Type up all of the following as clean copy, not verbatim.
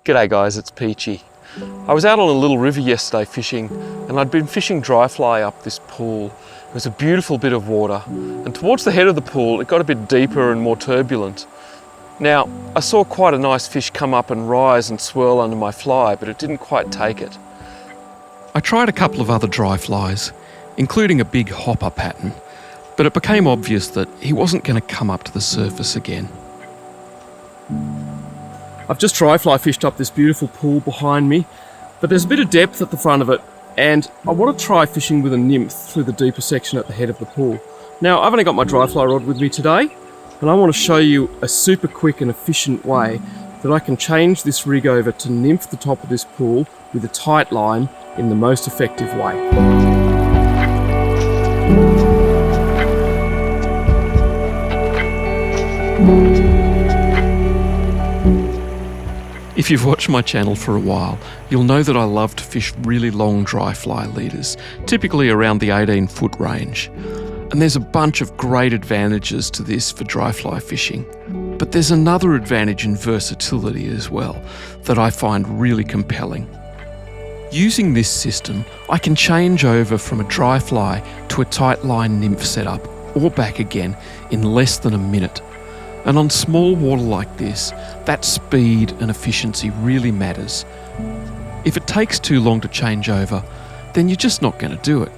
G'day guys, it's Peachy. I was out on a little river yesterday fishing, and I'd been fishing dry fly up this pool. It was a beautiful bit of water, and towards the head of the pool it got a bit deeper and more turbulent. Now, I saw quite a nice fish come up and rise and swirl under my fly, but it didn't quite take it. I tried a couple of other dry flies, including a big hopper pattern, but it became obvious that he wasn't going to come up to the surface again. I've just dry fly fished up this beautiful pool behind me, but there's a bit of depth at the front of it, and I want to try fishing with a nymph through the deeper section at the head of the pool. Now, I've only got my dry fly rod with me today, and I want to show you a super quick and efficient way that I can change this rig over to nymph the top of this pool with a tight line in the most effective way. If you've watched my channel for a while, you'll know that I love to fish really long dry fly leaders, typically around the 18-foot range. And there's a bunch of great advantages to this for dry fly fishing. But there's another advantage in versatility as well that I find really compelling. Using this system, I can change over from a dry fly to a tight line nymph setup or back again in less than a minute. And on small water like this, that speed and efficiency really matters. If it takes too long to change over, then you're just not going to do it.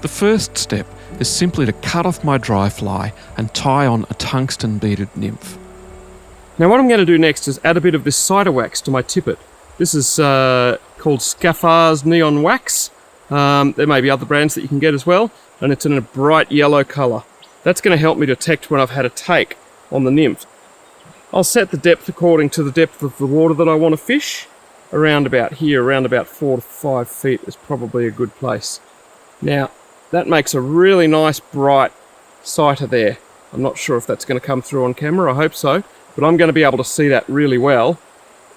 The first step is simply to cut off my dry fly and tie on a tungsten beaded nymph. Now what I'm going to do next is add a bit of this cider wax to my tippet. This is called Scaphar's Neon Wax. There may be other brands that you can get as well, and it's in a bright yellow colour. That's going to help me detect when I've had a take on the nymph. I'll set the depth according to the depth of the water that I want to fish. Around about here, around about 4 to 5 feet is probably a good place. Now, that makes a really nice bright sighter there. I'm not sure if that's going to come through on camera, I hope so, but I'm going to be able to see that really well.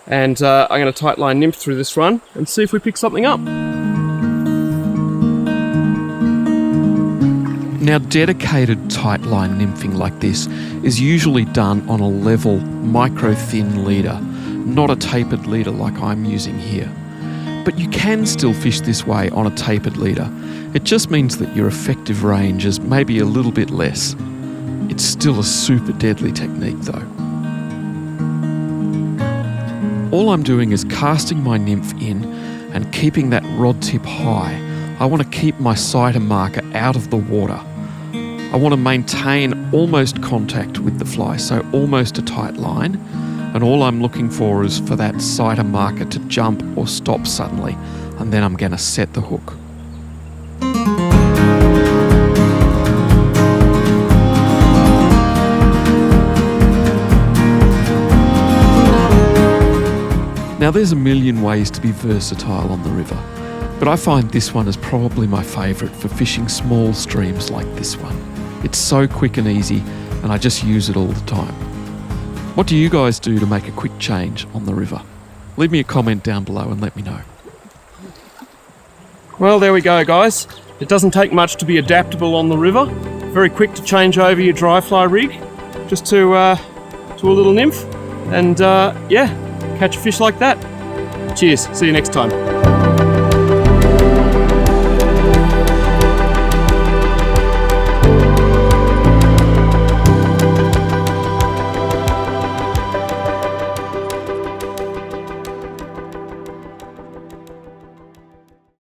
And I'm going to tight line nymph through this run and see if we pick something up. Now, dedicated tight line nymphing like this is usually done on a level micro-thin leader, not a tapered leader like I'm using here. But you can still fish this way on a tapered leader. It just means that your effective range is maybe a little bit less. It's still a super deadly technique though. All I'm doing is casting my nymph in and keeping that rod tip high. I want to keep my sighter marker out of the water. I want to maintain almost contact with the fly, so almost a tight line, and all I'm looking for is for that sighter marker to jump or stop suddenly, and then I'm going to set the hook. Now there's a million ways to be versatile on the river, but I find this one is probably my favourite for fishing small streams like this one. It's so quick and easy, and I just use it all the time. What do you guys do to make a quick change on the river? Leave me a comment down below and let me know. Well, there we go, guys. It doesn't take much to be adaptable on the river. Very quick to change over your dry fly rig, just to a little nymph, and yeah, catch a fish like that. Cheers, see you next time.